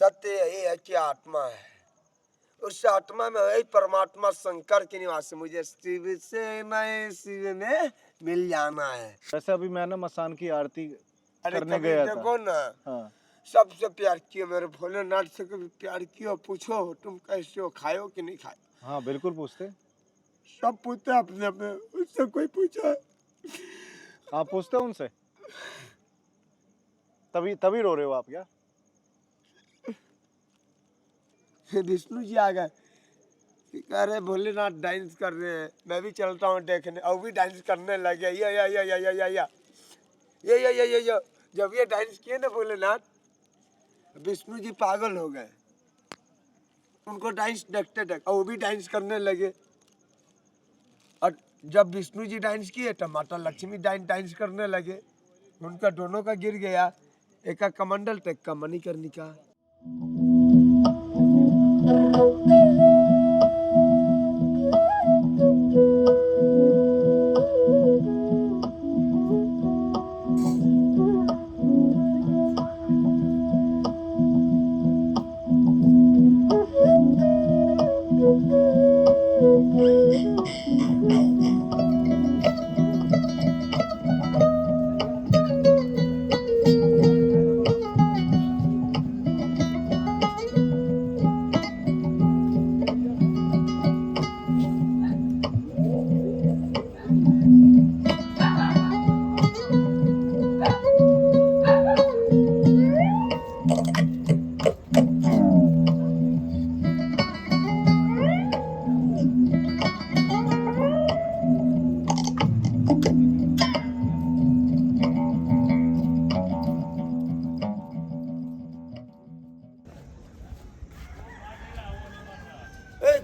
सत्य यही है कि आत्मा है, उस आत्मा में वही परमात्मा शंकर के निवास। मुझे शिव से नए शिव में मिल जाना है। वैसे अभी मैं ना मसान की आरती अरे करने कभी गया था। देखो ना, हाँ सबसे प्यार किया मेरे भोलेनाथ से, कभी प्यार किया पूछो तुम कैसे हो, खाओ कि नहीं खाओ। हाँ बिल्कुल पूछते। सब पूछते अपने अपने, उससे कोई पूछा? आप पूछते हो उनसे? तभी तभी रो रहे हो आप क्या? विष्णु जी आ गए, कह रहे भोलेनाथ डांस कर रहे हैं, मैं भी चलता हूँ देखने, और भी डांस करने लगे। या जब ये डांस किए ना भोलेनाथ, विष्णु जी पागल हो गए, उनको डांस देखते देखते और वो भी डांस करने लगे। और जब विष्णु जी डांस किए तो माता लक्ष्मी डांस करने लगे। उनका दोनों का गिर गया, एक का कमंडल तो एक का मणिकर्णिका।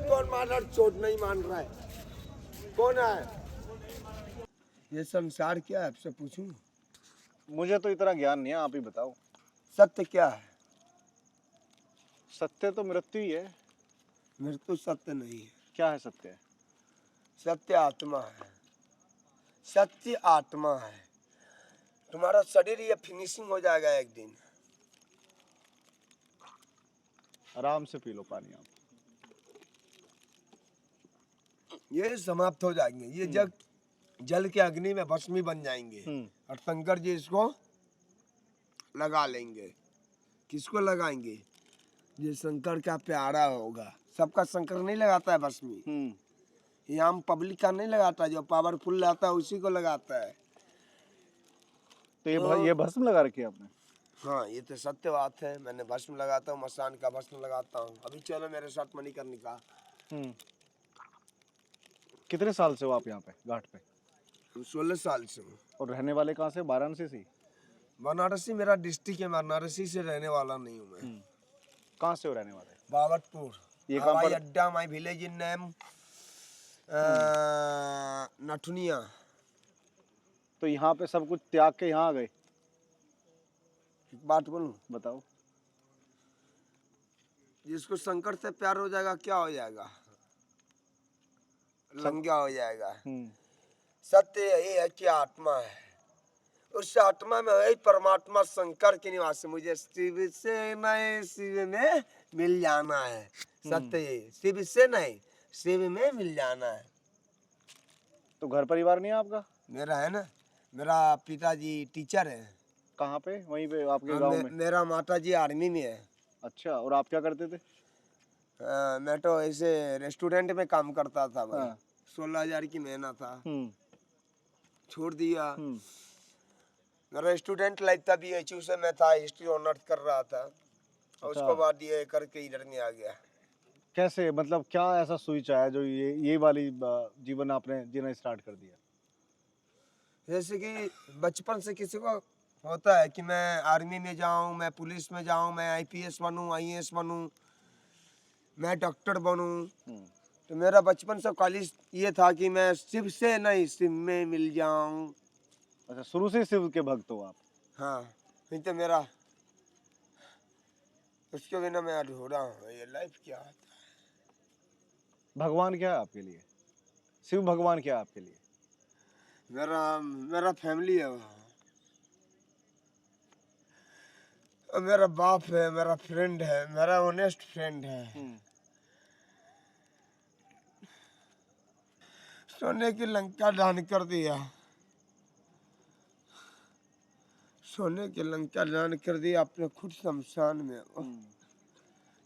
कौन मारा? चोट नहीं मान रहा है, कौन है? ये संसार क्या है, आपसे पूछूं? मुझे तो इतना ज्ञान नहीं है, आप ही बताओ। सत्य क्या है? सत्य तो मृत्यु ही है। मृत्यु सत्य नहीं है। क्या है सत्य? सत्य आत्मा है, सत्य आत्मा है। तुम्हारा शरीर ये फिनिशिंग हो जाएगा एक दिन। आराम से पी लो पानी आप। ये समाप्त हो जाएंगे, ये जग जल के अग्नि में भस्मी बन जाएंगे, और शंकर जी इसको लगा लेंगे। किसको लगाएंगे? ये शंकर का प्यारा होगा। सबका शंकर नहीं लगाता है भस्मी, ये आम पब्लिक का नहीं लगाता, जो पावरफुल रहता है उसी को लगाता है। तो ये भस्म लगा रखी है आपने? हाँ, ये तो सत्य बात है। मैंने भस्म लगाता हूँ, मसान का भस्म लगाता हूँ। अभी चलो मेरे साथ मणिकर्णिका। कितने साल से हो आप यहाँ पे घाट पे? 16 साल से हूँ। और रहने वाले कहाँ से? वाराणसी से? बनारसी मेरा डिस्ट्रिक्ट है, बनारसी से रहने वाला नहीं हूँ मैं। कहाँ से हो रहने वाले? बावतपुर। ये कहाँ हवाई पर? अड्डा, माई विलेज इन नेम नथुनिया। तो यहाँ पे सब कुछ त्याग के यहाँ आ गए? एक बात बोलूं? बताओ। जिसको शंकर से प्यार हो जाएगा क्या हो जाएगा? लंगड़ा हो जाएगा। सत्य यही है कि आत्मा है, उस आत्मा में वही परमात्मा शंकर के निवास। मुझे शिव से नए शिव में मिल जाना है। सत्य यही, शिव से नहीं शिव में मिल जाना है। तो घर परिवार नहीं है आपका? मेरा है ना, मेरा पिताजी टीचर है। कहाँ पे? वहीं पे आपके गांव में? मेरा माताजी आर्मी में है। अच्छा, और आप क्या करते थे? मैं तो ऐसे रेस्टोरेंट में काम करता था भाई। हाँ। 16,000 की महीना था, छोड़ दिया। मेरा स्टूडेंट लाइफ था, BHU से मैं था, हिस्ट्री ऑनर्स कर रहा था। और उसके बाद ये करके इधर में आ गया। कैसे, मतलब क्या ऐसा स्विच आया जो ये वाली जीवन आपने जीना स्टार्ट कर दिया? जैसे कि बचपन से किसी को होता है कि मैं आर्मी में जाऊं, मैं पुलिस में जाऊं, मैं IPS बनूं, IAS बनूं, मैं डॉक्टर बनूं। तो मेरा बचपन से कॉलेज ये था कि मैं शिव से नहीं शिव में मिल जाऊं। अच्छा, शुरू से शिव के भक्त हो आप? हाँ, नहीं तो मेरा उसके बिना मैं अधूरा हूँ। ये लाइफ क्या होता है? भगवान क्या है आपके लिए? शिव भगवान क्या है आपके लिए? मेरा फैमिली है वहाँ। और मेरा बाप है, मेरा फ्रेंड है, मेरा ऑनेस्ट फ्रेंड है। सोने की लंका दान कर दिया, सोने की लंका दान कर दिया आपने खुद शमशान में।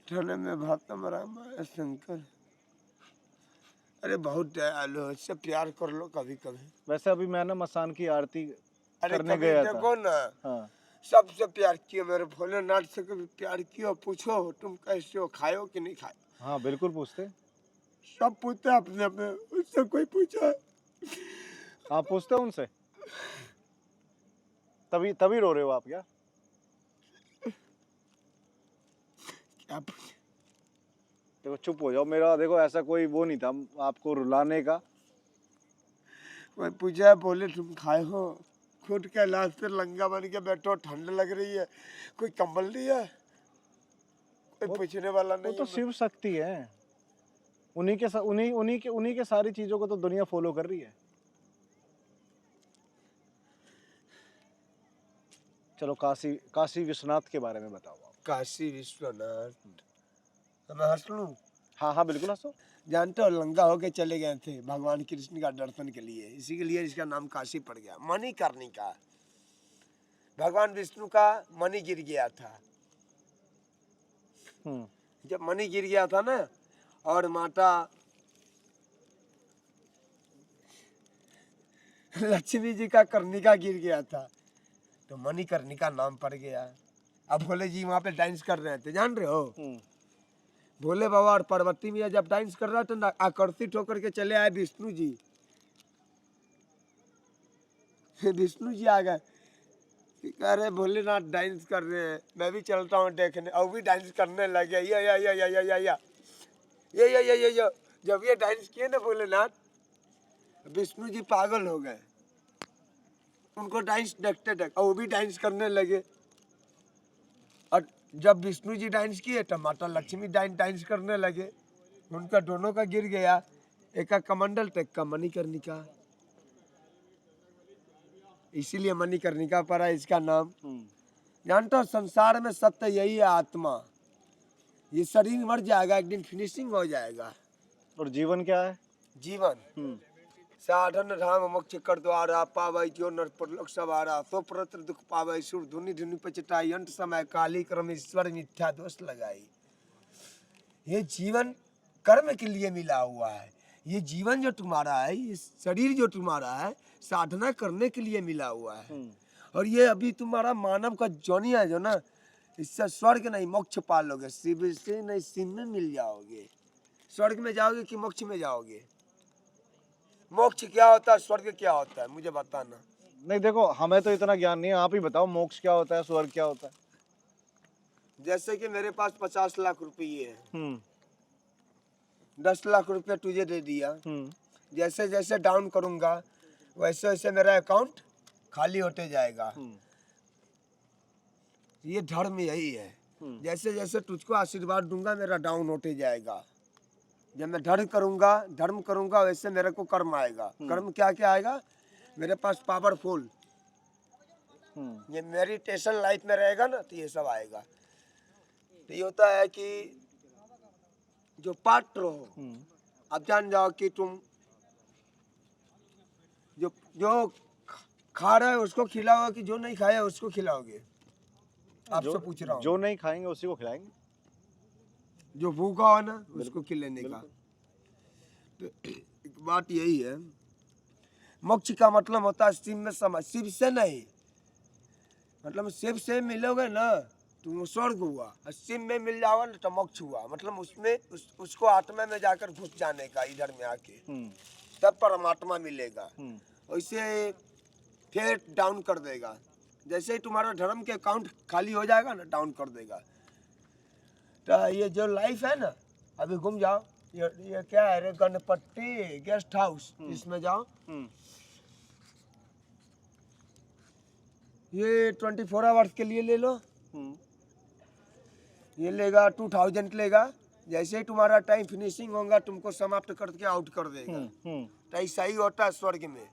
ठंड में भातम राम शंकर। अरे बहुत दयालु है, इससे प्यार कर लो कभी कभी। वैसे अभी मैं ना मसान की आरती अरे करने कभी गया था। देखो ना, हाँ सबसे प्यार किया, मेरे भोलेनाथ से कभी प्यार किया, पूछो तुम कैसे हो, खाओ कि नहीं खाए। हाँ बिल्कुल पूछते। सब पूछते हैं अपने अपने, उससे कोई पूछा है? आप पूछते हो उनसे? तभी तभी रो रहे हो आप क्या? क्या पूछे? देखो चुप हो जाओ, मेरा देखो ऐसा कोई वो नहीं था आपको रुलाने का। कोई पूछा है, बोले तुम खाए हो? खुद के लाश पे लंगा बन के बैठो, ठंड लग रही है, कोई कंबल नहीं है, कोई वो पूछने वाला वो नहीं तो है। शिव शक्ति है। उन्हीं के सारी चीजों को तो दुनिया फॉलो कर रही है। चलो काशी काशी विश्वनाथ के बारे में बताओ आप। काशी विश्वनाथ, तो मैं हंस लूं? हाँ हाँ बिल्कुल हंसो। जानते हो, लंगा होके चले गए थे भगवान कृष्ण का दर्शन के लिए, इसी के लिए इसका नाम काशी पड़ गया। मणिकर्णिका, भगवान विष्णु का मणि गिर गया था। जब मणि गिर गया था ना, और माता लक्ष्मी जी का कर्णिका गिर गया था, तो मणिकर्णिका नाम पड़ गया। अब भोले जी वहां पे डांस कर रहे थे, जान रहे हो? भोले बाबा और पार्वती मैया जब डांस कर रहा था ना, आकर्षित होकर के चले आए विष्णु जी। विष्णु जी आ गए, कह रहे भोलेनाथ डांस कर रहे हैं, मैं भी चलता हूँ देखने। और भी डांस करने लगे, या। जब ये डांस किए ना भोलेनाथ, विष्णु जी पागल हो गए, उनको डांस देखते देखते, और वो भी डांस करने लगे। और जब विष्णु जी डांस किए तो माता लक्ष्मी डांस करने लगे। उनका दोनों का गिर गया, एक का कमंडल तो एक का मणिकर्णिका, इसीलिए मणिकर्णिका पड़ा इसका नाम। जानते हो, संसार में सत्य यही है, आत्मा। ये शरीर मर जाएगा, एक दिन फिनिशिंग हो जाएगा। और जीवन क्या है? जीवन साधन धाम मोक्ष कर द्वारा, पावै जो नर परलोक सवारा, सो परत्र दुख पावै, सुर धुनि धुनि पचटाई, अंत समय काली क्रम ईश्वर मिथ्या दोष लगाई। ये जीवन कर्म के लिए मिला हुआ है। ये जीवन जो तुम्हारा है, ये शरीर जो तुम्हारा है, साधना करने के लिए मिला हुआ है। और ये अभी तुम्हारा मानव का जोनी है जो ना, इससे स्वर्ग नहीं मोक्ष पालोगे, शिव से नहीं शिव में मिल जाओगे। स्वर्ग में जाओगे कि मोक्ष में जाओगे? मोक्ष क्या होता है, स्वर्ग क्या होता है, मुझे बताना। नहीं देखो, हमें तो इतना ज्ञान नहीं है, आप ही बताओ मोक्ष क्या होता है, स्वर्ग क्या होता है। जैसे कि मेरे पास 50 लाख रुपये है, 10 लाख रुपये तुझे दे दिया, जैसे जैसे डाउन करूंगा वैसे वैसे मेरा अकाउंट खाली होते जाएगा। ये धर्म यही है, जैसे जैसे तुझको आशीर्वाद दूंगा मेरा डाउन होते जाएगा। जब मैं धर्म करूंगा वैसे मेरे को कर्म आएगा। कर्म क्या क्या आएगा? मेरे पास पावरफुल, ये मेडिटेशन लाइफ में रहेगा ना, तो ये सब आएगा। तो ये होता है कि जो पात्र हो, आप जान जाओ कि तुम जो खा रहे हो उसको खिलाओगे कि जो नहीं खाया उसको खिलाओगे? आपसे पूछ रहा हूँ। जो नहीं खाएंगे उसी को खिलाएंगे। जो भूखा हो ना उसको खिलाने का। तो एक बात यही है, मोक्ष का मतलब होता है शिव में समय, शिव से नहीं, मतलब शिव से मिलोगे ना तो स्वर्ग हुआ, और शिव में मिल जाओगे ना तो मोक्ष हुआ। मतलब उसमें उसको आत्मा में जाकर घुस जाने का, इधर में आके तब परमात्मा मिलेगा। वैसे फिर डाउन कर देगा, जैसे ही तुम्हारा धर्म के अकाउंट खाली हो जाएगा ना, डाउन कर देगा। तो ये जो लाइफ है ना, अभी घूम जाओ, ये क्या है रे, गणपति गेस्ट हाउस, इसमें जाओ, ये 24 आवर्स के लिए ले लो, ये लेगा 2000 लेगा। जैसे ही तुम्हारा टाइम फिनिशिंग होगा तुमको समाप्त करके आउट कर देगा। तो ऐसा ही होता है स्वर्ग में,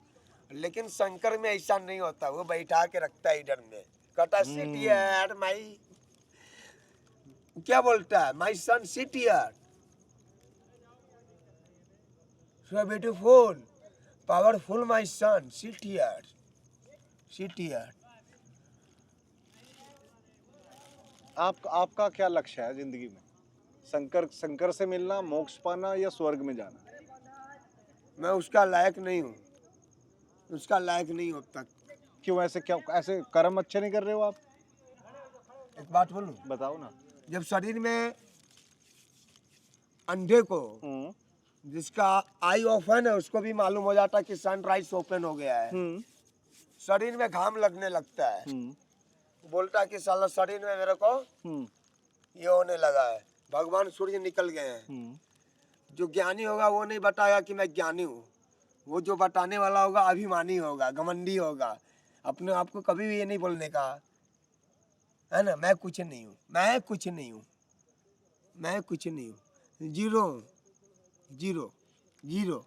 लेकिन शंकर में ऐसा नहीं होता, वो बैठा के रखता है इधर में, कहता सिट हियर माई क्या बोलता है? My son sit here, so beautiful, powerful, my son sit here, sit here. आपका क्या लक्ष्य है जिंदगी में? शंकर शंकर से मिलना, मोक्ष पाना या स्वर्ग में जाना? मैं उसका लायक नहीं हूँ, उसका लायक नहीं हूँ अब तक। क्यों ऐसे, क्या ऐसे कर्म अच्छे नहीं कर रहे हो आप? एक बात बोलूं, बताओ ना। जब शरीर में अंधे को, जिसका आई ओपन है, उसको भी मालूम हो जाता है कि सनराइज ओपन हो गया है। शरीर में घाम लगने लगता है, बोलता है कि साला शरीर में मेरे को ये होने लगा है, भगवान सूर्य निकल गए हैं। जो ज्ञानी होगा वो नहीं बताएगा कि मैं ज्ञानी हूँ, वो जो बताने वाला होगा अभिमानी होगा, घमंडी होगा। अपने आप को कभी भी ये नहीं बोलने का, है ना, मैं कुछ नहीं हूँ, मैं कुछ नहीं हूँ, मैं कुछ नहीं हूँ, जीरो, जीरो, जीरो,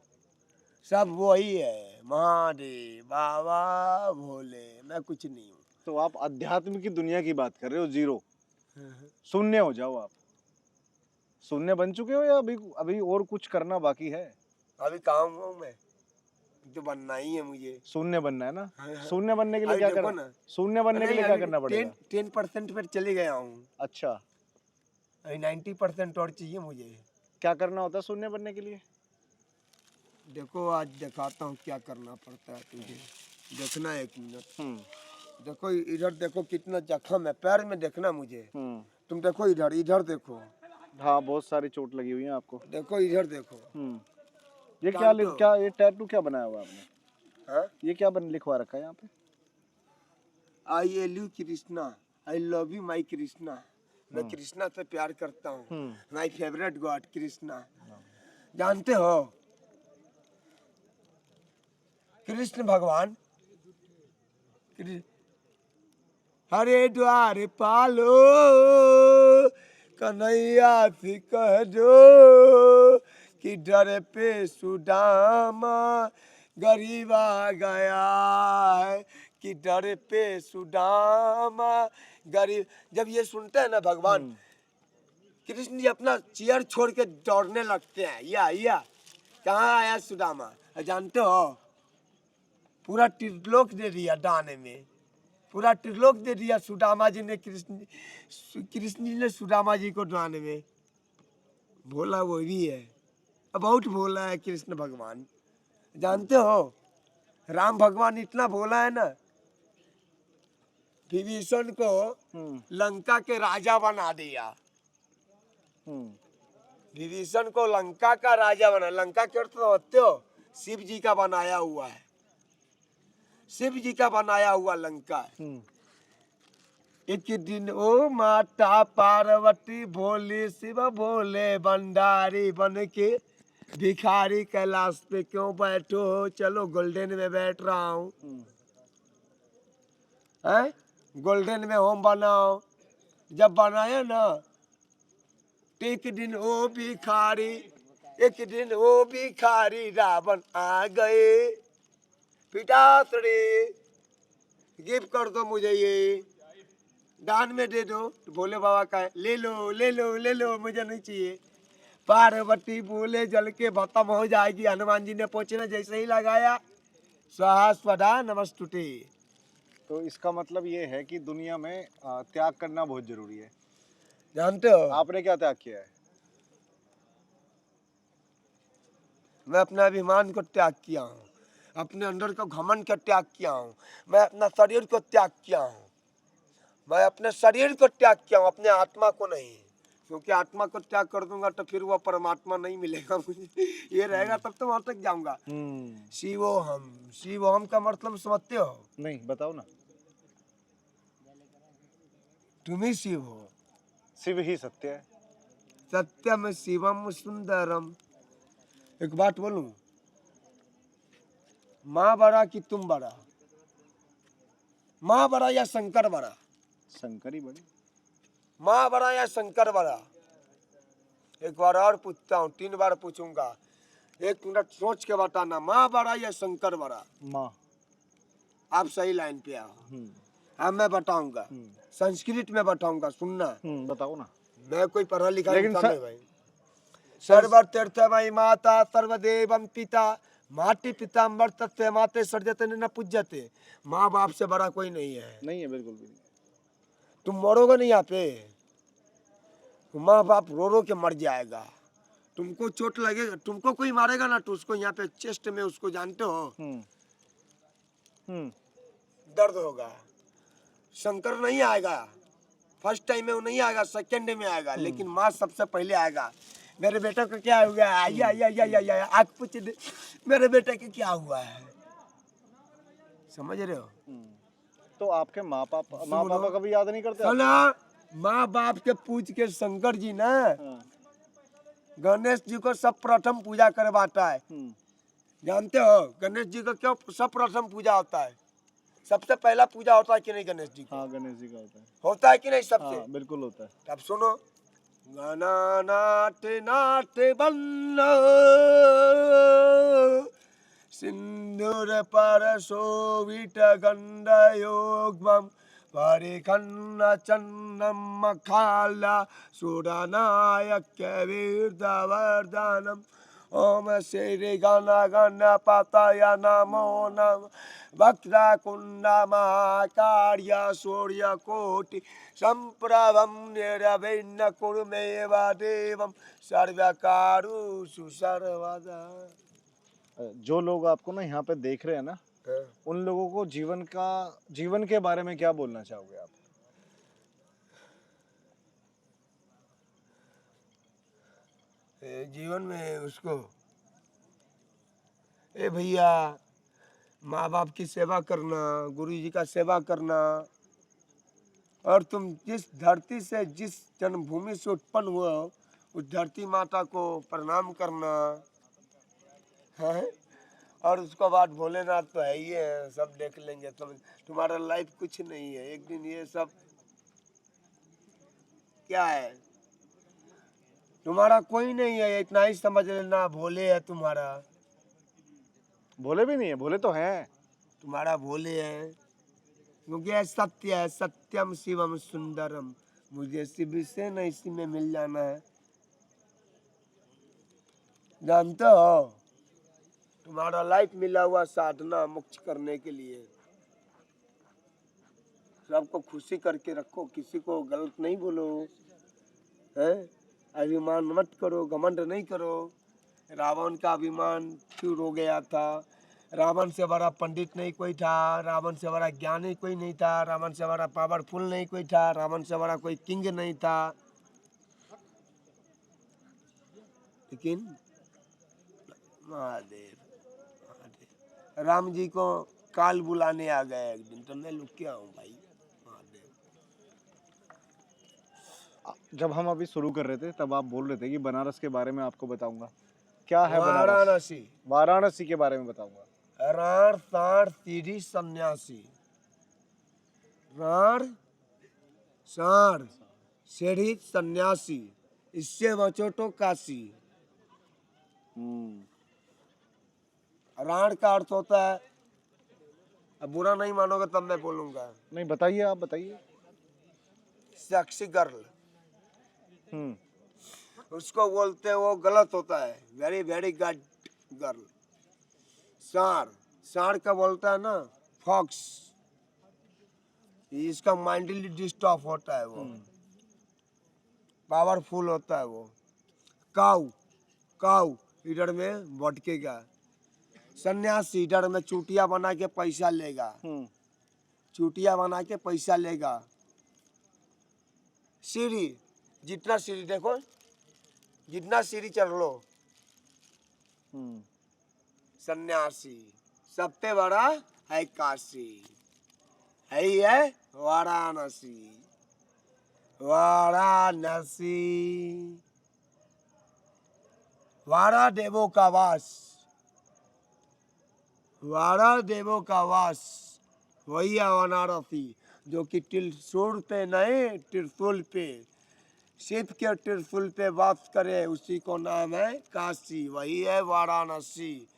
सब वही है, महादेव बाबा भोले, मैं कुछ नहीं हूँ। तो आप अध्यात्म की दुनिया की बात कर रहे हो, जीरो, शून्य हो जाओ आप। शून्य बन चुके हो या अभी अभी और कुछ करना बाकी है? अभी कहाँ हूँ मैं, तो बनना ही है मुझे, शून्य बनना है ना? हाँ, हाँ। शून्य बनने के लिए अभी क्या देखो करना? ना, शून्य बनने के लिए क्या करना पड़ेगा? 10% पर चले गया हूँ, अच्छा, अभी 90% और चाहिए मुझे। क्या करना होता है शून्य बनने के लिए? देखो आज दिखाता हूँ क्या करना पड़ता है तुझे, देखना एक मिनट। देखो इधर देखो कितना जख्म है पैर में, देखना मुझे, तुम देखो इधर, इधर देखो, हाँ, बहुत सारी चोट लगी हुई है आपको। देखो इधर देखो। ये जानते हो? क्या ये टैटू क्या बनाया हुआ है आपने? हाँ? ये क्या लिखवा रखा है यहाँ पे? I love Krishna, I love you माई कृष्णा, मैं कृष्णा से प्यार करता हूँ, माई फेवरेट गॉड कृष्णा। जानते हो कृष्ण भगवान, हरे द्वार पालो, कन्हैया से कह दो कि डर पे सुदामा गरीब आ गया है, कि डर पे सुदामा गरीब। जब ये सुनते हैं ना भगवान कृष्ण जी अपना चेयर छोड़ के दौड़ने लगते हैं, या कहाँ आया सुदामा। जानते हो पूरा त्रिलोक दे दिया दाने में, पूरा त्रिलोक दे दिया सुदामा जी ने, कृष्ण जी ने सुदामा जी को दाने में। भोला वो भी है, बहुत भोला है कृष्ण भगवान। जानते हो राम भगवान इतना भोला है ना, विभीषण को लंका के राजा बना दिया, विभीषण को लंका का राजा बना। लंका के अर्थ समझते हो? शिव जी का बनाया हुआ है, शिव जी का बनाया हुआ लंका है। एक दिन ओ माता पार्वती भोले शिव भोले भंडारी बन के भिखारी कैलाश पे क्यों बैठो, चलो गोल्डन में बैठ रहा हूँ, है गोल्डन में होम बनाओ। जब बनाया ना, एक दिन ओ भिखारी, एक दिन ओ भिखारी रावण आ गए, पिताश्री गिफ्ट कर दो मुझे, ये दान में दे दो। तो भोले बाबा का है, ले लो ले लो ले लो, मुझे नहीं चाहिए। पार्वती बोले जल के खत्म हो जाएगी। हनुमान जी ने पोछना जैसे ही लगाया, स्वाहा स्वधा नमस्तुते। तो इसका मतलब ये है कि दुनिया में त्याग करना बहुत जरूरी है। जानते हो आपने क्या त्याग किया है? मैं अपने अभिमान को त्याग किया हूँ, अपने अंदर का घमंड का त्याग किया हूँ, मैं अपना शरीर को त्याग किया हूँ, मैं अपने शरीर को त्याग किया हूँ, अपने आत्मा को नहीं। क्योंकि आत्मा को त्याग कर दूंगा तो फिर वो परमात्मा नहीं मिलेगा मुझे, ये रहेगा तब तो वहां तक जाऊंगा। शिवोहम, शिवोहम का मतलब समझते हो? नहीं, बताओ ना। तुम ही शिव हो, शिव ही सत्य है। सत्यम शिवम सुंदरम। एक बात बोलूं, माँ बड़ा कि तुम बड़ा, माँ बड़ा या शंकर बड़ा? शंकर ही बड़े। माँ बड़ा या शंकर बड़ा? एक बार और पूछता हूँ, 3 बार पूछूंगा, 1 मिनट सोच के बताना, माँ बड़ा या शंकर बड़ा? माँ। आप सही लाइन पे आओ। अब मैं बताऊंगा, संस्कृत में बताऊंगा, सुनना। बताओ ना। मैं कोई पढ़ा लिखा लेकिन इंसान नहीं भाई। सर्व तीर्थमयी माता सर्वदेवम पिता माटी पिता अमृतत्व माते सर्जते न पूज्यते। माँ बाप से बड़ा कोई नहीं है। नहीं है, बिल्कुल भी नहीं। तुम मरोगे नहीं यहाँ पे, माँ बाप रो रो के मर जाएगा। तुमको चोट लगेगा, तुमको कोई मारेगा ना तो उसको यहाँ पे चेस्ट में, उसको जानते हो हम्म हम्म दर्द होगा। शंकर नहीं आएगा फर्स्ट टाइम में, वो नहीं आएगा, सेकंड में आएगा, लेकिन माँ सबसे पहले आएगा। मेरे बेटे को क्या हुआ है, आइया आइया आइया आइया आग पूछ दे, मेरे बेटे को क्या हुआ है। समझ रहे हो? तो आपके माँ पापा कभी याद नहीं करते आपको? सुना, माँ बाप के पूछ के शंकर जी ना हाँ। गणेश जी को सब प्रथम पूजा करवाता है। जानते हो गणेश जी को क्यों सब प्रथम पूजा होता है? सबसे पहला पूजा होता है कि नहीं गणेश जी को? हाँ, गणेश जी का होता है। होता है कि नहीं सबसे? हाँ, बिल्कुल होता है। अब सुनो, गणनाथ नाथ बन्नो सिंदूर पर शोभित गंध योगम परिखन्न चन्नम मखाला सुरनायक वीरवर्धनम ओम श्री गण गणपतय नमो नमः वक्रकुंड महाकार्य सूर्यकोटि संप्रभं निर्विघ्नं कुरु मे देवं सर्वकार्येषु सर्वदा। जो लोग आपको ना यहाँ पे देख रहे हैं ना, उन लोगों को जीवन के बारे में क्या बोलना चाहोगे आप? जीवन में उसको, ए भैया, माँ बाप की सेवा करना, गुरु जी का सेवा करना, और तुम जिस धरती से, जिस जन्मभूमि से उत्पन्न हुए हो, उस धरती माता को प्रणाम करना है। और उसके बाद भोलेनाथ तो है ही है, सब देख लेंगे। तुम्हारा लाइफ कुछ नहीं है, एक दिन ये सब क्या है, तुम्हारा कोई नहीं है, इतना ही समझ लेना। भोले है तुम्हारा, भोले भी नहीं है, भोले तो हैं। तुम्हारा भोले है, क्योंकि ये सत्य है, सत्यम शिवम सुंदरम। मुझे शिव से न इसी में मिल जाना है। जानते हो तुम्हारा लाइफ मिला हुआ साधना मुक्त करने के लिए। सबको खुशी करके रखो, किसी को गलत नहीं बोलो, है? अभिमान मत करो, घमंड नहीं करो। रावण का अभिमान क्यों हो गया था? रावण से बड़ा पंडित नहीं कोई था, रावण से बड़ा ज्ञानी कोई नहीं था, रावण से बड़ा पावरफुल नहीं कोई था, रावण से बड़ा कोई किंग नहीं था। लेकिन महादेव, महादेव, राम जी को काल बुलाने आ गए एक दिन, तो मैं लुक के आऊं भाई। महादेव, जब हम अभी शुरू कर रहे थे तब आप बोल रहे थे कि बनारस के बारे में आपको बताऊंगा। क्या है बनारस? वाराणसी, वाराणसी के बारे में बताऊंगा। राण साण सीढ़ी सन्यासी, राण साण सीढ़ी सन्यासी, इससे बचो तो काशी। राण का अर्थ होता है, अब बुरा नहीं मानोगे तब मैं बोलूंगा, नहीं, बताइए, आप बताइए। सेक्सी गर्ल, उसको बोलते हैं, वो गलत होता है, वेरी वेरी गुड गर्ल। सार, सार का बोलता है ना फॉक्स, इसका माइंडली डिस्टर्ब होता है, वो पावरफुल होता है वो। काऊ, काऊ इधर में भटकेगा। सन्यासी इधर में चूटिया बना के पैसा लेगा, चूटिया बना के पैसा लेगा। सीढ़ी, जितना सीढ़ी देखो, जितना सीढ़ी चढ़ लो, सन्यासी। सबसे बड़ा है काशी, है ही है वाराणसी, वाराणसी, वारा देवों का वास, वारा देवों का वास, वही है वाराणसी। जो कि त्रिशूल पे नहीं, त्रिशूल पे, शिव के त्रिशूल पे वास करे, उसी को नाम है काशी, वही है वाराणसी।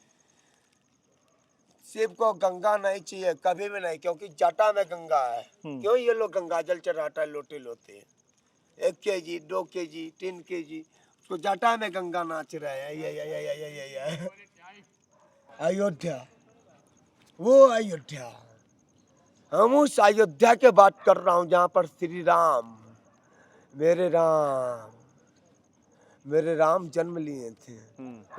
शिव को गंगा नहीं चाहिए कभी भी नहीं, क्योंकि जटा में गंगा है। क्यों ये लोग गंगा जल चढ़ाता है लोटे लोटे? 1 केजी 2 केजी 3 केजी, तो जटा में गंगा नाच रहे हैं। ये अयोध्या, वो अयोध्या, हम उस अयोध्या के बात कर रहा हूँ जहाँ पर श्री राम, मेरे राम, मेरे राम जन्म लिए थे।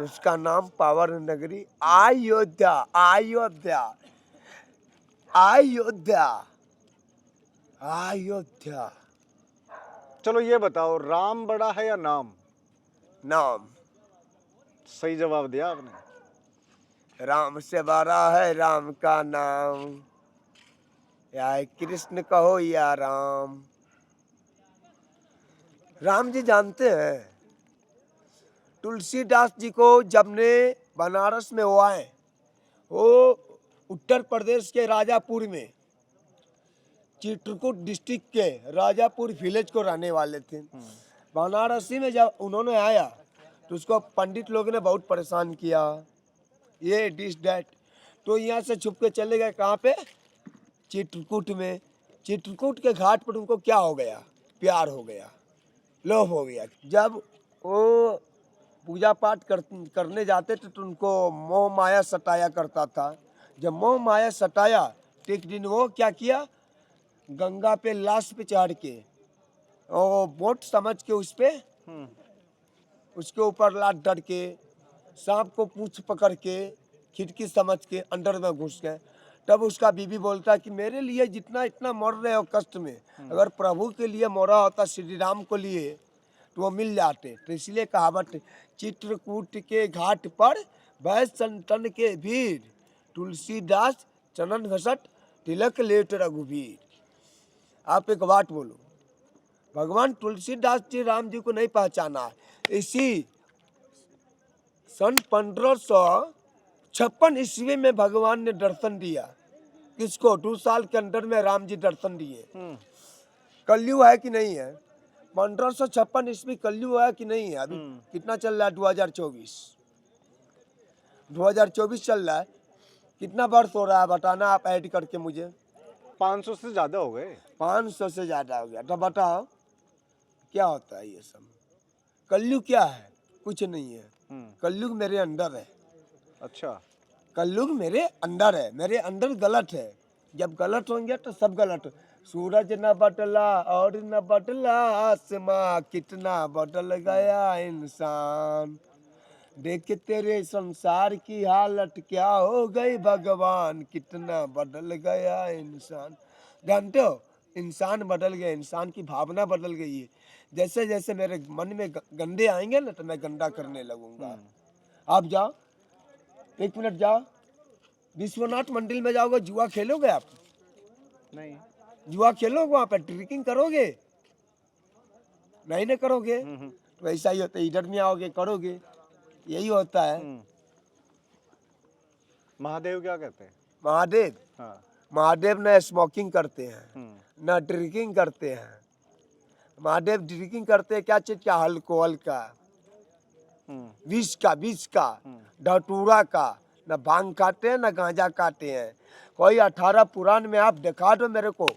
उसका नाम पावन नगरी अयोध्या, अयोध्या, अयोध्या, अयोध्या। चलो ये बताओ, राम बड़ा है या नाम? नाम। सही जवाब दिया आपने। राम से बड़ा है राम का नाम, या कृष्ण कहो या राम। राम जी जानते हैं, तुलसीदास जी को जब ने बनारस में वो आए, वो उत्तर प्रदेश के राजापुर में, चित्रकूट डिस्ट्रिक्ट के राजापुर विलेज को रहने वाले थे। बनारसी में जब उन्होंने आया तो उसको पंडित लोगों ने बहुत परेशान किया, ये डिस डैट, तो यहाँ से छुप के चले गए कहाँ पे, चित्रकूट में। चित्रकूट के घाट पर उनको क्या हो गया, प्यार हो गया, लोभ हो गया। जब वो पूजा पाठ करने जाते थे तो उनको मोह माया सताया करता था। जब मोह माया सताया तो एक दिन वो क्या किया, गंगा पे लाश पे चढ़ के, और बोट समझ के उस पे, उसके ऊपर लात डर के, सांप को पूंछ पकड़ के, खिड़की समझ के अंदर में घुस गए। तब उसका बीबी बोलता कि मेरे लिए जितना इतना मर रहे हो कष्ट में, अगर प्रभु के लिए मरा होता, श्री राम को लिए, तो वो मिल जाते। तो इसलिए कहावत, चित्रकूट के घाट पर भय संतन के भीड़, तुलसीदास चरण घसट तिलक लेट रघुवीर। आप एक बात बोलो, भगवान तुलसीदास जी राम जी को नहीं पहचाना, इसी सन 1556 ईस्वी में भगवान ने दर्शन दिया। किसको? 2 साल के अंदर में राम जी दर्शन दिए। कलयुग है कि नहीं है? 1556 ईस्वी कलयुग है कि नहीं है? अभी कितना चल रहा है? 2024 चल रहा है। कितना वर्ष हो रहा है बताना आप ऐड करके मुझे। 500 से ज्यादा हो गए। 500 से ज्यादा हो गया। तो बताओ क्या होता है ये सब? कलयुग क्या है? कुछ नहीं है। कलयुग मेरे अंदर है। अच्छा, कलयुग मेरे अंदर है, मेरे अंदर गलत है। जब गलत होंगे तो सब गलत। सूरज न बदला और न बदला आसमां, कितना बदल गया इंसान। देख तेरे संसार की हालत क्या हो गई भगवान, कितना बदल गया इंसान। जानते हो, इंसान बदल गया, इंसान की भावना बदल गई है। जैसे जैसे मेरे मन में गंदे आएंगे ना तो मैं गंदा करने लगूंगा। आप जाओ, 1 मिनट जाओ, विश्वनाथ मंदिर में जाओगे, जुआ खेलोगे आप? नहीं। जुआ खेलोगे, वहां पर ड्रिंकिंग करोगे? नहीं ना करोगे। तो ऐसा ही होता है, इधर में आओगे करोगे, यही होता है। महादेव क्या कहते हैं? महादेव, हाँ। महादेव न स्मोकिंग करते हैं न ड्रिंकिंग करते हैं। महादेव ड्रिंकिंग करते हैं क्या चीज का? अल्कोहल का, विष का, धतूरा का। न भांग खाते हैं न गांजा खाते हैं। कोई 18 पुराण में आप दिखा दो मेरे को,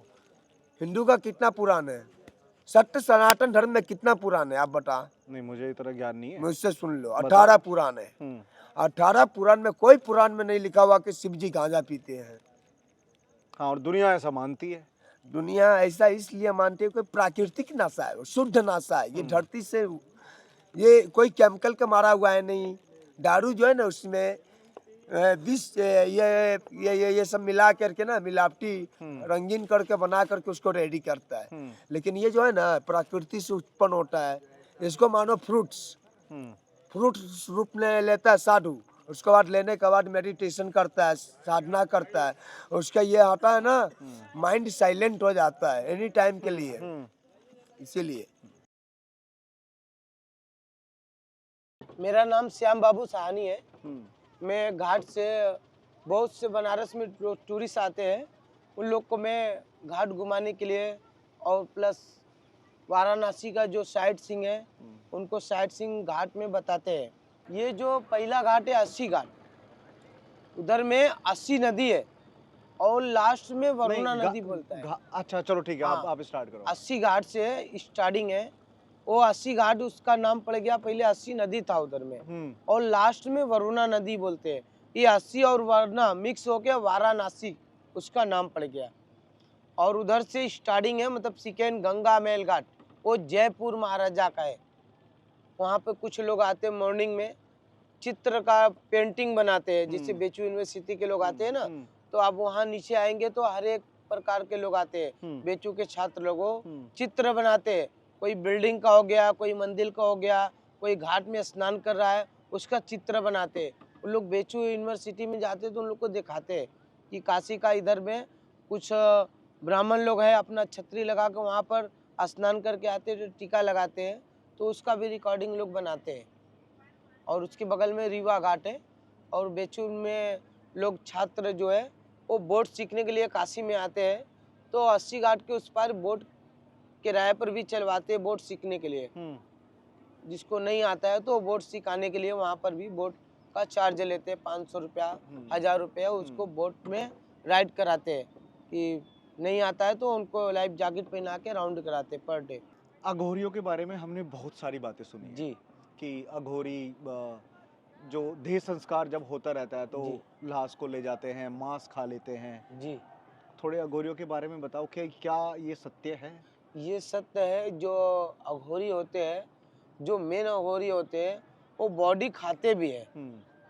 हिंदू का कितना पुराण है, सत्य सनातन धर्म में कितना पुराण है आप बता। नहीं, मुझे इतना ज्ञान नहीं है। मुझसे सुन लो, 18 पुराण है। 18 पुराण में कोई पुराण में नहीं लिखा हुआ कि शिव जी गांजा पीते हैं। हाँ, और दुनिया ऐसा मानती है। दुनिया ऐसा इसलिए मानती है कि प्राकृतिक नशा है, शुद्ध नशा है। ये धरती से, ये कोई केमिकल का मारा हुआ है नहीं। दारू जो है ना उसमें विष, ये सब मिला करके ना, मिलावटी रंगीन करके बना करके उसको रेडी करता है। लेकिन ये जो है ना प्रकृति से उत्पन्न होता है। इसको मानो फ्रूट्स, फ्रूट्स रूप में लेता है साधु। उसके बाद लेने के बाद मेडिटेशन करता है, साधना करता है। उसका ये आता है ना, माइंड साइलेंट हो जाता है एनी टाइम के लिए। इसीलिए मेरा नाम श्याम बाबू सहानी है। मैं घाट से, बहुत से बनारस में टूरिस्ट आते हैं, उन लोग को मैं घाट घुमाने के लिए और प्लस वाराणसी का जो साइट सीइंग है उनको साइट सीइंग घाट में बताते हैं। ये जो पहला घाट है 80 घाट, उधर में 80 नदी है। और लास्ट में नहीं, वरुणा नदी बोलता है। अच्छा चलो ठीक है, हाँ। आप स्टार्ट करो। 80 घाट से स्टार्टिंग है। वो 80 घाट उसका नाम पड़ गया, पहले 80 नदी था उधर में, और लास्ट में वरुणा नदी बोलते हैं। ये 80 और वरुणा मिक्स होके वाराणसी उसका नाम पड़ गया। और उधर से स्टार्टिंग है, मतलब सेकेंड गंगा मैल घाट, वो जयपुर महाराजा का है। वहाँ पे कुछ लोग आते हैं मॉर्निंग में, चित्र का पेंटिंग बनाते हैं। जैसे बेचू यूनिवर्सिटी के लोग आते हैं ना, तो आप वहाँ नीचे आएंगे तो हर एक प्रकार के लोग आते हैं। बेचू के छात्र लोगों चित्र बनाते हैं। कोई बिल्डिंग का हो गया, कोई मंदिर का हो गया, कोई घाट में स्नान कर रहा है, उसका चित्र बनाते हैं। उन लोग बेचू यूनिवर्सिटी में जाते हैं तो उन लोग को दिखाते हैं कि काशी का इधर में कुछ ब्राह्मण लोग हैं, अपना छतरी लगा के वहाँ पर स्नान करके आते हैं, टीका लगाते हैं, तो उसका भी रिकॉर्डिंग लोग बनाते हैं। और उसके बगल में रीवा घाट है। और बेचूर में लोग छात्र जो है वो बोट सीखने के लिए काशी में आते हैं, तो 80 घाट के उस पार बोट किराए पर भी चलवाते हैं बोट सीखने के लिए। जिसको नहीं आता है तो बोट सिखाने के लिए वहाँ पर भी बोट का चार्ज लेते हैं, 500 रुपया, 1000 रुपया, उसको बोट में राइड कराते हैं। कि नहीं आता है तो उनको लाइफ जैकेट पहना के राउंड कराते हैं पर डे। अघोरियों के बारे में हमने बहुत सारी बातें सुनी है जी कि अघोरी जो देह संस्कार जब होता रहता है तो जी। लाश को ले जाते हैं, मांस खा लेते हैं। जी, थोड़े अघोरियों के बारे में बताओ कि क्या ये सत्य है? ये सत्य है। जो अघोरी होते हैं, जो मेन अघोरी होते हैं, वो बॉडी खाते भी है।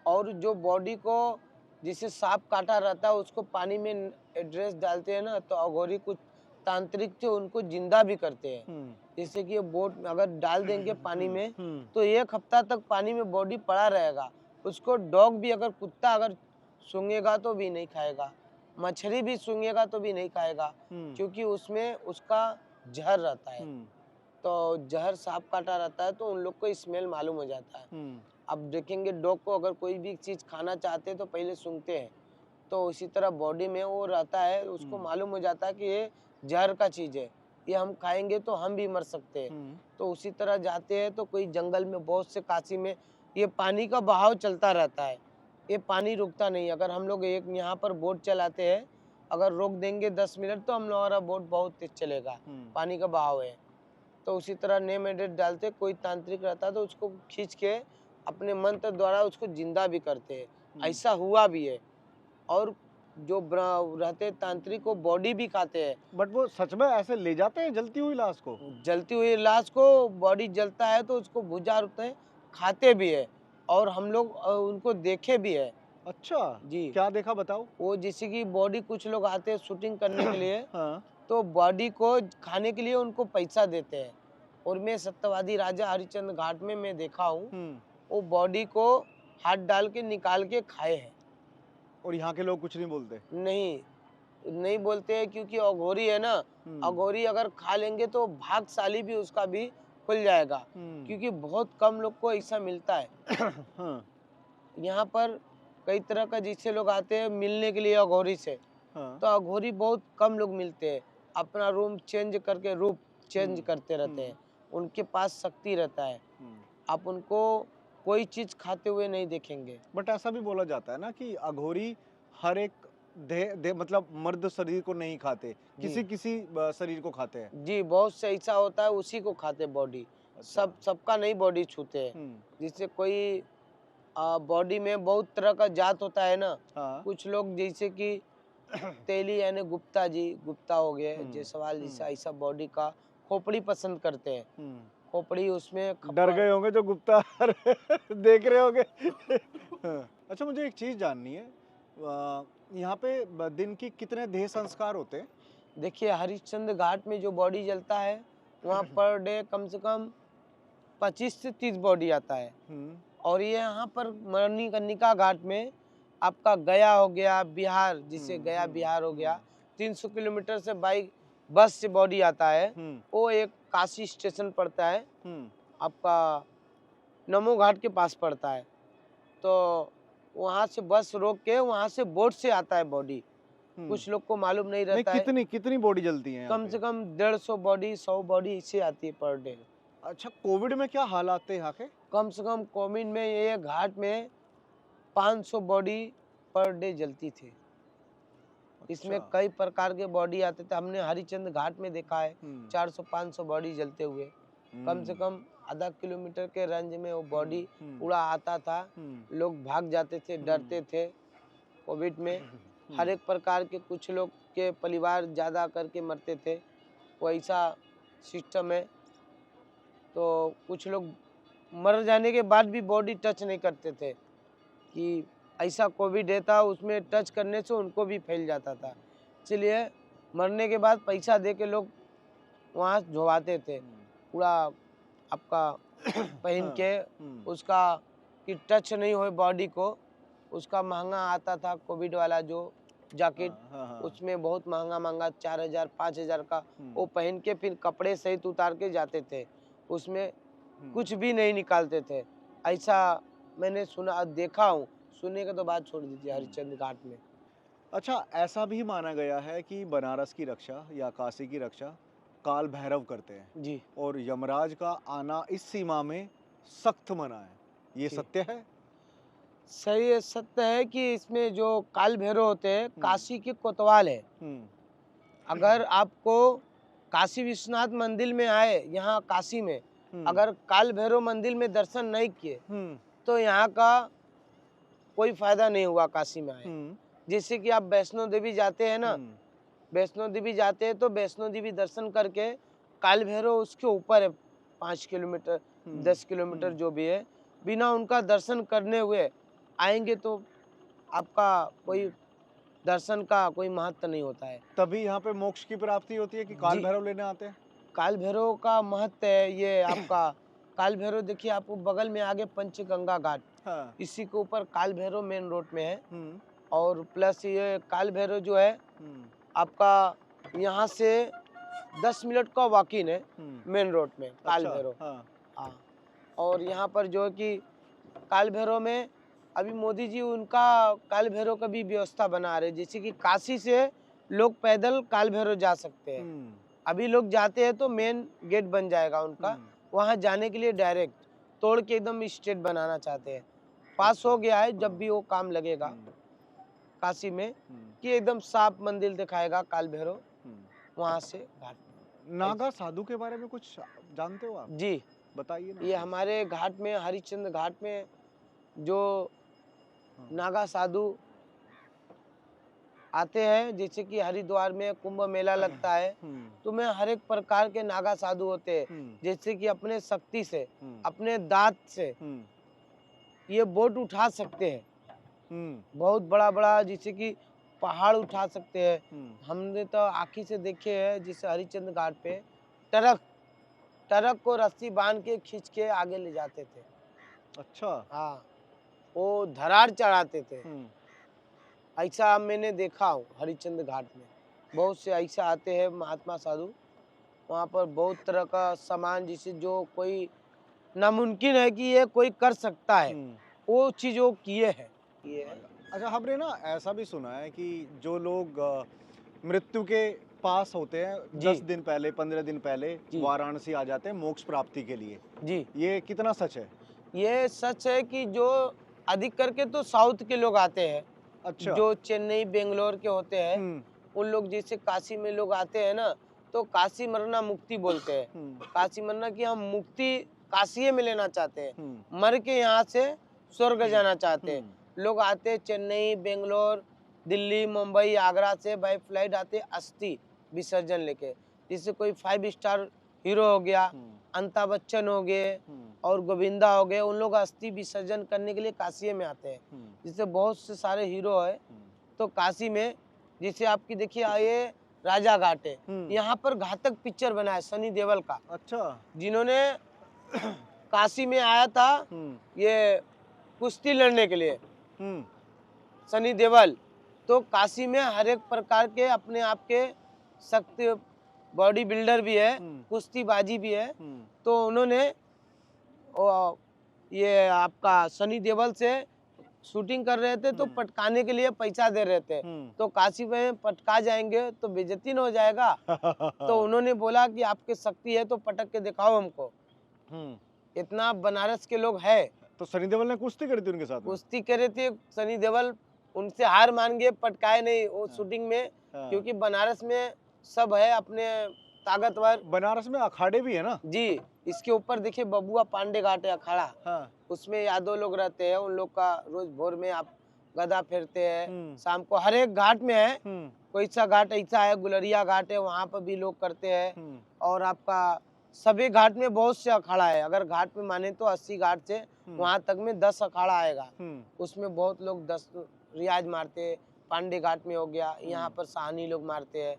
और जो बॉडी को जिसे सांप काटा रहता है उसको पानी में एड्रेस डालते हैं ना, तो अघोरी कुछ तांत्रिक थे उनको जिंदा भी करते हैं। जैसे कि ये बोट में अगर डाल देंगे पानी में तो 1 हफ्ता तक पानी में बॉडी पड़ा रहेगा। उसको डॉग भी, अगर कुत्ता अगर सूंघेगा तो भी नहीं खाएगा, मछली भी सूंघेगा तो भी नहीं खाएगा, क्योंकि उसमें उसका जहर रहता है। तो जहर सांप काटा रहता है तो उन लोग को स्मेल मालूम हो जाता है। अब देखेंगे डॉग को अगर कोई भी चीज खाना चाहते हैं तो पहले सूंघते हैं, तो उसी तरह बॉडी में वो रहता है, उसको मालूम हो जाता है कि ये जहर का चीज है, ये हम खाएंगे तो हम भी मर सकते हैं। तो उसी तरह जाते हैं तो कोई जंगल में, बहुत से काशी में ये पानी का बहाव चलता रहता है, ये पानी रुकता नहीं। अगर हम लोग एक यहाँ पर बोट चलाते हैं, अगर रोक देंगे 10 मिनट तो हम लोग हमारा बोट बहुत तेज चलेगा, पानी का बहाव है। तो उसी तरह नेम एड्रेस डालते, कोई तांत्रिक रहता है तो उसको खींच के अपने मंत्र द्वारा उसको जिंदा भी करते हैं। ऐसा हुआ भी है। और जो रहते तांत्रिक को बॉडी भी खाते हैं। बट वो सच में ऐसे ले जाते हैं जलती हुई लाश को? जलती हुई लाश को, बॉडी जलता है तो उसको भुजा होते हैं, खाते भी है। और हम लोग उनको देखे भी है। अच्छा जी, क्या देखा बताओ? वो जैसे कि बॉडी, कुछ लोग आते हैं शूटिंग करने के लिए, हाँ। तो बॉडी को खाने के लिए उनको पैसा देते हैं। और मैं सत्यवादी राजा हरिश्चंद्र घाट में मैं देखा हूँ, वो बॉडी को हाथ डाल के निकाल के खाए हैं। और यहाँ के लोग कुछ नहीं बोलते? नहीं बोलते हैं, क्योंकि अघोरी है ना, अघोरी अगर खा लेंगे तो भाग्यशाली भी उसका भी खुल जाएगा, क्योंकि बहुत कम लोग को ऐसा मिलता है। हाँ। यहाँ पर कई तरह का जैसे लोग आते हैं मिलने के लिए अघोरी से, हाँ। तो अघोरी बहुत कम लोग मिलते हैं। अपना रूम चेंज करके रूप चेंज करते रहते हैं, उनके पास शक्ति रहता है। आप उनको कोई चीज खाते हुए नहीं देखेंगे। बट ऐसा भी बोला जाता है ना कि अघोरी हर एक मतलब मर्द शरीर को नहीं खाते, किसी किसी शरीर को खाते हैं। जी, बहुत से ऐसा होता है, उसी को खाते बॉडी। अच्छा। सबका नहीं बॉडी छूते हैं। जिससे कोई बॉडी में बहुत तरह का जात होता है ना। हाँ। कुछ लोग जैसे कि तेली यानी गुप्ता जी, गुप्ता हो गए, जायसवाल जैसा ऐसा बॉडी का खोपड़ी पसंद करते हैं। खोपड़ी उसमें डर गए होंगे जो गुप्ता देख रहे होंगे। हाँ। अच्छा मुझे एक चीज जाननी है, यहाँ पे दिन की कितने देह संस्कार होते हैं? देखिए, हरिश्चंद्र घाट में जो बॉडी जलता है वहाँ पर डे कम से कम 25 से 30 बॉडी आता है। और ये यहाँ पर मणिकर्णिका घाट में आपका गया हो गया, बिहार, जिसे गया बिहार हो गया, 300 किलोमीटर से बाइक बस से बॉडी आता है। वो एक काशी स्टेशन पड़ता है, आपका नमो घाट के पास पड़ता है। तो वहाँ से बस रोक के वहाँ से बोट से आता है बॉडी। कुछ लोग को मालूम नहीं रहता है। कितनी बॉडी जलती है? कम से कम 150 बॉडी, 100 बॉडी इससे आती है पर डे। अच्छा, कोविड में क्या हालात थे यहाँ के? कम से कम कोविड में ये घाट में 500 बॉडी पर डे जलती थी। इसमें अच्छा। कई प्रकार के बॉडी आते थे। हमने हरिश्चंद्र घाट में देखा है हम्म, 400-500 बॉडी जलते हुए। कम से कम आधा किलोमीटर के रेंज में वो बॉडी हम्म, पूरा आता था। हम्म, लोग भाग जाते थे, डरते थे। कोविड में हर एक प्रकार के कुछ लोग के परिवार ज़्यादा करके मरते थे, वैसा सिस्टम है। तो कुछ लोग मर जाने के बाद भी बॉडी टच नहीं करते थे कि ऐसा कोविड है था, उसमें टच करने से उनको भी फैल जाता था। इसलिए मरने के बाद पैसा दे के लोग वहाँ झुलवाते थे, पूरा आपका पहन हाँ, के उसका कि टच नहीं हो बॉडी को। उसका महंगा आता था कोविड वाला जो जैकेट, हाँ, हाँ, उसमें बहुत महंगा महंगा 4000-5000 का वो पहन के फिर कपड़े सहित उतार के जाते थे। उसमें कुछ भी नहीं निकालते थे, ऐसा मैंने सुना, देखा हूँ। सुनने का तो बात छोड़ दीजिए हरिश्चंद्र घाट में। अच्छा, ऐसा भी माना गया है कि बनारस की रक्षा या काशी की रक्षा काल भैरव करते हैं जी और यमराज का आना इस सीमा में सख्त मना है, ये जी। सत्य है? सही है, सत्य है कि इसमें जो काल भैरव होते हैं काशी के कोतवाल है। हम्म, अगर आपको काशी विश्वनाथ मंदिर में आए, यहाँ काशी में अगर काल भैरव मंदिर में दर्शन नहीं किए तो यहाँ का कोई फायदा नहीं हुआ काशी में आए। जैसे कि आप वैष्णो देवी जाते हैं ना, वैष्णो देवी जाते हैं तो वैष्णो देवी दर्शन करके काल भैरव उसके ऊपर है 5 किलोमीटर 10 किलोमीटर जो भी है, बिना उनका दर्शन करने हुए आएंगे तो आपका कोई दर्शन का कोई महत्व नहीं होता है। तभी यहाँ पे मोक्ष की प्राप्ति होती है कि काल जी। भैरव लेने आते हैं? काल भैरव का महत्व है ये आपका। काल भैरव देखिए, आपको बगल में आगे पंचगंगा घाट, हाँ, इसी के ऊपर काल भैरव मेन रोड में है। और प्लस ये काल भैरव जो है आपका यहाँ से 10 मिनट का वॉकिंग है मेन रोड में काल अच्छा, भैरव। हाँ, हाँ, और यहाँ पर जो है कि काल भैरव में अभी मोदी जी उनका काल भैरव का भी व्यवस्था बना रहे, जैसे कि काशी से लोग पैदल काल भैरव जा सकते हैं। अभी लोग जाते हैं तो मेन गेट बन जाएगा उनका, वहाँ जाने के लिए डायरेक्ट तोड़ के एकदम स्ट्रेट बनाना चाहते हैं। पास हो गया है, जब भी वो काम लगेगा काशी में कि एकदम साफ मंदिर दिखाएगा काल भैरव वहाँ से घाट। नागा साधु के बारे में कुछ जानते हो आप? जी, बताइए ना। ये हमारे घाट में हरिश्चंद्र घाट में जो नागा साधु आते हैं, जैसे कि हरिद्वार में कुंभ मेला लगता है तो में हर एक प्रकार के नागा साधु होते हैं, जैसे कि अपने शक्ति से अपने दांत से ये बोट उठा सकते हैं, बहुत बड़ा बड़ा, जैसे कि पहाड़ उठा सकते हैं। हमने तो आँखी से देखे हैं, जैसे हरिश्चंद्र घाट पे ट्रक को रस्सी बांध के खींच के आगे ले जाते थे। अच्छा, हाँ, वो धरार चढ़ाते थे। ऐसा मैंने देखा हूँ हरिश्चंद्र घाट में। बहुत से ऐसा आते हैं महात्मा साधु, वहाँ पर बहुत तरह का सामान, जिसे जो कोई नामुमकिन है कि ये कोई कर सकता है, वो चीज़ वो किए हैं। अच्छा, हमने ना ऐसा भी सुना है कि जो लोग मृत्यु के पास होते हैं जी। 10 दिन पहले 15 दिन पहले जी। वाराणसी आ जाते हैं मोक्ष प्राप्ति के लिए, जी, ये कितना सच है? ये सच है कि जो अधिक करके तो साउथ के लोग आते हैं, अच्छा, जो चेन्नई बेंगलोर के होते हैं, उन लोग जैसे काशी में लोग आते हैं ना, तो काशी मरना मुक्ति बोलते हैं। काशी मरना कि हम मुक्ति काशी में लेना चाहते हैं, मर के यहाँ से स्वर्ग जाना चाहते हैं। लोग आते हैं चेन्नई बेंगलोर दिल्ली मुंबई आगरा से बाई फ्लाइट आते अस्थि विसर्जन लेके। जैसे कोई 5 स्टार हीरो हो गया, अमिताभ बच्चन हो गए और गोविंदा हो गए, उन लोग अस्थि विसर्जन करने के लिए काशी में आते हैं। जिससे बहुत से सारे हीरो है तो काशी में, जैसे आपकी देखिए ये राजा घाट है, यहाँ पर घातक पिक्चर बना है सनी देओल का। अच्छा, जिन्होंने काशी में आया था ये कुश्ती लड़ने के लिए, सनी देओल। तो काशी में हर एक प्रकार के अपने आप के शक्ति बॉडी बिल्डर भी है, कुश्तीबाजी भी है। तो उन्होंने ये आपका सनी देओल से शूटिंग कर रहे थे, तो पटकाने के लिए पैसा दे रहे थे। तो काशी में पटका जाएंगे तो बेइज्जती न हो जाएगा। तो उन्होंने बोला कि आपके शक्ति है तो पटक के दिखाओ हमको। इतना बनारस के लोग है। तो सनी देओल ने कुश्ती करी थी उनके साथ में? कुश्ती करे थे सनी देओल, उनसे हार मान गए, पटकाए नहीं। वो शूटिंग में हाँ। क्योंकि बनारस में सब है अपने ताकतवर। बनारस में अखाड़े भी है ना? जी, इसके ऊपर देखिए बबुआ पांडे घाट है अखाड़ा, हाँ। उसमें यादव लोग रहते हैं, उन लोग का रोज भोर में आप गदा फेरते हैं, हम्म। शाम को हर एक घाट में है। हम्म। कोई सा घाट ऐसा है, गुलरिया घाट है, वहाँ पर भी लोग करते हैं। हम्म। और आपका सभी घाट में बहुत से अखाड़ा है, अगर घाट में माने तो 80 घाट से वहाँ तक में 10 अखाड़ा आएगा। उसमें बहुत लोग 10 रियाज मारते हैं। पांडे घाट में हो गया, यहाँ पर साहनी लोग मारते हैं।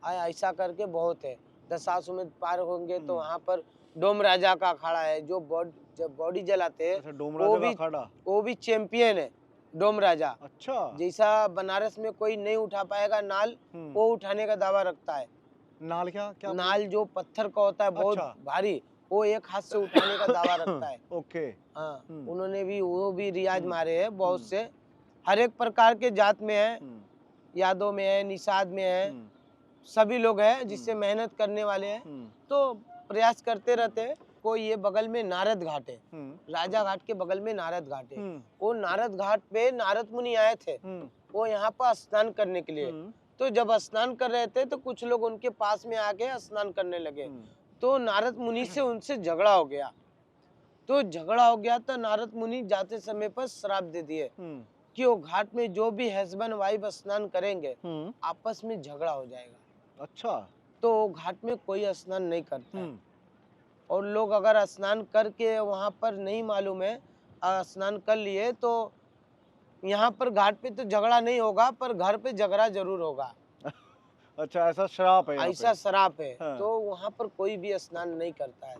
ऐसा करके बहुत है। दशाश्वमेध पार होंगे तो वहाँ पर डोम राजा का अखाड़ा है, जो जब बॉडी जलाते हैं। अच्छा, डोम राजा का अखाड़ा। वो भी चैंपियन है डोम राजा। अच्छा। जैसा बनारस में कोई नहीं उठा पाएगा नाल, वो उठाने का दावा रखता है। नाल क्या नाल जो पत्थर का होता है बहुत अच्छा। भारी, वो एक हाथ से उठाने का दावा रखता है। ओके। हाँ, उन्होंने भी वो भी रियाज मारे हैं बहुत से, हर एक प्रकार के जात में है, यादव में है, निषाद में है, सभी लोग हैं जिससे मेहनत करने वाले हैं, तो प्रयास करते रहते हैं। कोई ये बगल में नारद घाट है, राजा घाट के बगल में नारद घाट है। वो नारद घाट पे नारद मुनि आए थे, वो यहाँ पर स्नान करने के लिए। तो जब स्नान कर रहे थे तो कुछ लोग उनके पास में आके स्नान करने लगे, तो नारद मुनि से उनसे झगड़ा हो गया। तो झगड़ा हो गया तो नारद मुनि जाते समय पर श्राप दे दिए कि वो घाट में जो भी हस्बैंड वाइफ स्नान करेंगे आपस में झगड़ा हो जाएगा। अच्छा। तो घाट में कोई स्नान नहीं करता है। और लोग अगर स्नान करके वहां पर नहीं मालूम है, स्नान कर लिए तो यहाँ पर घाट पे तो झगड़ा नहीं होगा, पर घर पे झगड़ा जरूर होगा। अच्छा, ऐसा श्राप है यहाँ पे। ऐसा श्राप है। हाँ। तो वहाँ पर कोई भी स्नान नहीं करता है।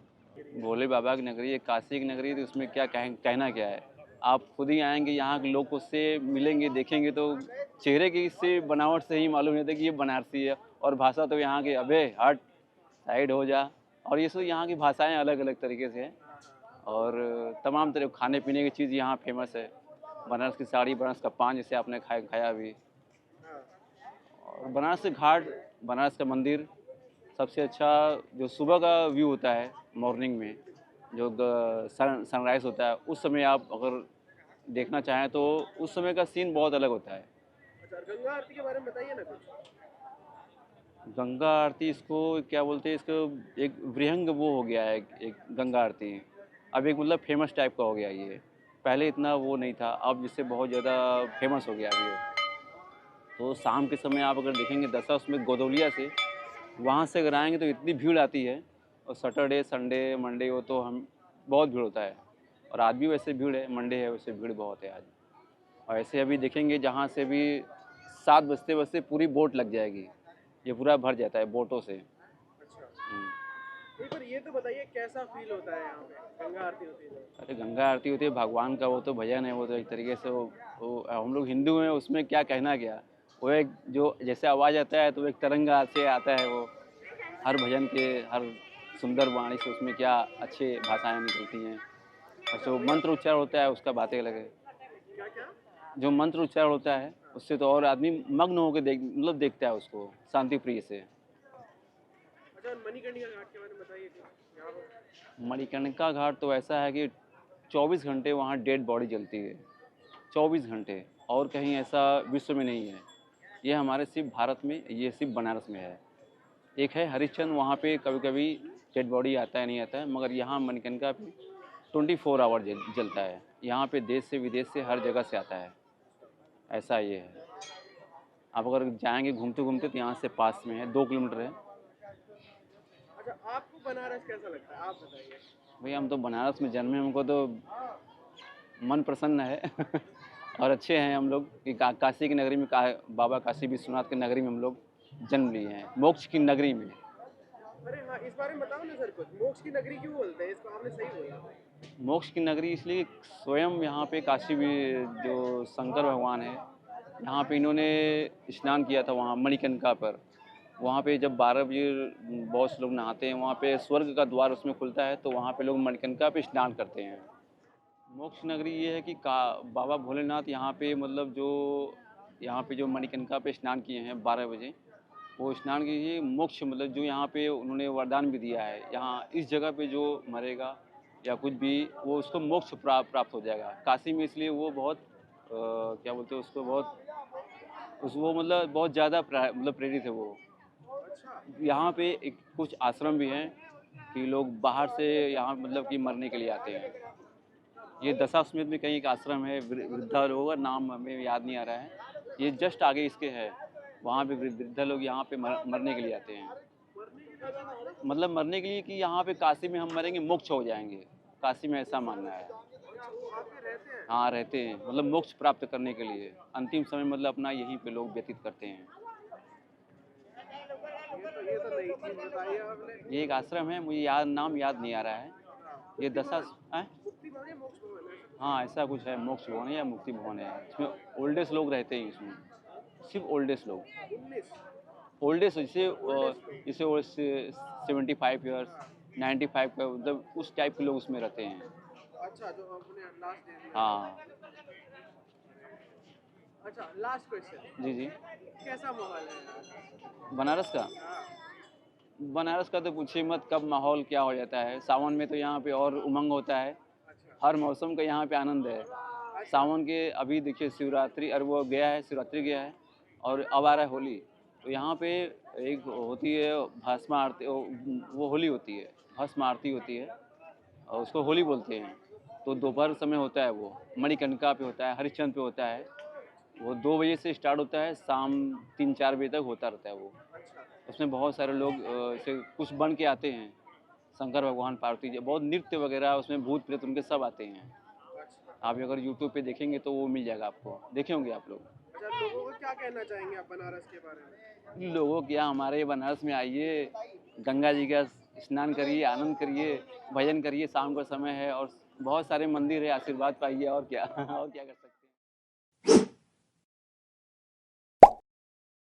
भोले बाबा की नगरी है, काशी की नगरी है, तो उसमें क्या कहना क्या है। आप खुद ही आएंगे यहाँ के लोग उससे मिलेंगे, देखेंगे तो चेहरे की से बनावट से ही मालूम होता है कि ये बनारसी है। और भाषा तो यहाँ के अबे हट साइड हो जा, और ये सब यहाँ की भाषाएं अलग अलग तरीके से हैं। और तमाम तरह खाने पीने की चीज़ यहाँ फेमस है। बनारस की साड़ी, बनारस का पान जैसे आपने खाया अभी, और बनारस के घाट, बनारस का मंदिर। सबसे अच्छा जो सुबह का व्यू होता है मॉर्निंग में, जो सनराइज़ होता है, उस समय आप अगर देखना चाहें तो उस समय का सीन बहुत अलग होता है। अच्छा, गंगा आरती के बारे में बताइए ना कुछ। गंगा आरती, इसको क्या बोलते हैं, इसको एक विहंग वो हो गया है एक गंगा आरती। अब एक मतलब फेमस टाइप का हो गया ये, पहले इतना वो नहीं था, अब जिससे बहुत ज़्यादा फेमस हो गया अभी ये। तो शाम के समय आप अगर देखेंगे दशा उसमें गोदौलिया से वहाँ से अगर आएँगे तो इतनी भीड़ आती है। और सैटरडे संडे मंडे हो तो हम बहुत भीड़ होता है, और आज भी वैसे भीड़ है, मंडे है वैसे भीड़ बहुत है आज। और ऐसे अभी देखेंगे जहाँ से भी 7 बजते बजते पूरी बोट लग जाएगी, ये पूरा भर जाता है बोटों से। एक बार ये तो बताइए कैसा फील होता है यहाँ पे गंगा आरती होती है तो? अरे गंगा आरती होती है, भगवान का वो तो भजन है, वो तो एक तरीके से वो हम लोग हिंदू हैं, उसमें क्या कहना क्या। वो एक जो जैसे आवाज़ आता है तो एक तरंगा से आता है, वो हर भजन के हर सुंदर वाणी से उसमें क्या अच्छी भाषाएं निकलती हैं। और जो मंत्र उच्चारण होता है उसका बातें अलग है। क्या क्या? जो मंत्र उच्चारण होता है उससे तो और आदमी मग्न होकर देखता है उसको शांति प्रिय से। अच्छा, मणिकर्णिका घाट के बारे में बताइए कुछ यहाँ पर। मणिकर्णिका घाट तो ऐसा है कि 24 घंटे वहाँ डेड बॉडी जलती है, 24 घंटे, और कहीं ऐसा विश्व में नहीं है। ये हमारे सिर्फ भारत में, ये सिर्फ बनारस में है। एक है हरिश्चंद्र, वहाँ पे कभी कभी डेड बॉडी आता है नहीं आता है, मगर यहाँ मणिकर्णिका पे 24 आवर जलता है। यहाँ पे देश से विदेश से हर जगह से आता है, ऐसा ये है। आप अगर जाएंगे घूमते घूमते तो यहाँ से पास में है, 2 किलोमीटर है। अच्छा, आपको बनारस कैसा लगता है आप बताइए। भैया हम तो बनारस में जन्मे, हमको तो मन प्रसन्न है और अच्छे हैं हम लोग कि काशी की नगरी में बाबा काशी विश्वनाथ की नगरी में हम लोग जन्म लिए हैं, मोक्ष की नगरी में। अरे हाँ, इस बारे में बताओ ना सर कुछ। मोक्ष की नगरी क्यों बोलते हैं इसको? आपने सही बोला। मोक्ष की नगरी इसलिए स्वयं यहाँ पे काशी में जो शंकर भगवान है, यहाँ पे इन्होंने स्नान किया था वहाँ मणिकर्णिका पर। वहाँ पे जब 12 बजे बहुत से लोग नहाते हैं, वहाँ पे स्वर्ग का द्वार उसमें खुलता है, तो वहाँ पे लोग मणिकर्णिका पे स्नान करते हैं। मोक्ष नगरी ये है कि बाबा भोलेनाथ यहाँ पे मतलब जो यहाँ पे जो मणिकर्णिका पे स्नान किए हैं 12 बजे, वो स्नान की ही मोक्ष मतलब जो यहाँ पे उन्होंने वरदान भी दिया है, यहाँ इस जगह पे जो मरेगा या कुछ भी वो उसको मोक्ष प्राप्त हो जाएगा। काशी में इसलिए वो बहुत क्या बोलते हैं उसको, बहुत उस वो मतलब बहुत ज़्यादा मतलब प्रेरित है वो। अच्छा। यहाँ पे एक कुछ आश्रम भी हैं कि लोग बाहर से यहाँ मतलब कि मरने के लिए आते हैं। ये दशाश्वमेध में कहीं एक आश्रम है, वृद्धा लोगों का नाम हमें याद नहीं आ रहा है। ये जस्ट आगे इसके है। वहाँ पे वृद्धा लोग यहाँ पे मरने के लिए आते हैं। मरने के लिए मतलब? मतलब मरने के लिए कि यहाँ पे काशी में हम मरेंगे मोक्ष हो जाएंगे। काशी में ऐसा मानना है। अच्छा, वो वहाँ पे रहते हैं? हाँ रहते हैं, मतलब मोक्ष प्राप्त करने के लिए अंतिम समय मतलब अपना यहीं पे लोग व्यतीत करते हैं। ये तो नई चीज़ बताई है आपने। ये एक आश्रम है, मुझे नाम याद नहीं आ रहा है। ये मुक्ति भवन या मोक्ष भवन है? हाँ ऐसा कुछ है, मोक्ष भवन है या मुक्ति भवन है। इसमें ओल्डेस्ट लोग रहते हैं इसमें, सिर्फ ओल्डेस्ट लोग। 19? ओल्डेस्ट जैसे 75 ईयर्स 95 का मतलब उस टाइप के लोग उसमें रहते हैं। अच्छा, जो आपने लास्ट दे दिया। हाँ अच्छा, लास्ट क्वेश्चन। जी जी। कैसा माहौल है यहाँ? बनारस का हाँ। बनारस का तो पूछिए मत, कब माहौल क्या हो जाता है। सावन में तो यहाँ पे और उमंग होता है। अच्छा। हर मौसम का यहाँ पे आनंद है। सावन के अभी देखिए शिवरात्रि और वो गया है, शिवरात्रि गया है और अब आ रहा है होली। तो यहाँ पे एक होती है भस्म आरती, वो होली होती है, भस्म आरती होती है और उसको होली बोलते हैं। तो दोपहर समय होता है, वो मणिकर्णिका पे होता है, हरिश्चंद्र पे होता है। वो 2 बजे से स्टार्ट होता है, शाम 3-4 बजे तक होता रहता है वो। उसमें बहुत सारे लोग ऐसे कुछ बन के आते हैं, शंकर भगवान, पार्वती जी, बहुत नृत्य वगैरह, उसमें भूत प्रेत उनके सब आते हैं। आप अगर यूट्यूब पे देखेंगे तो वो मिल जाएगा आपको, देखे होंगे आप लोग। अच्छा, लोगों को क्या कहना चाहेंगे आप बनारस के बारे में? लोगों क्या, हमारे बनारस में आइए, गंगा जी का स्नान करिए, आनंद करिए, भजन करिए, शाम का समय है और बहुत सारे मंदिर है, आशीर्वाद पाइए और क्या और क्या कर सकते हैं।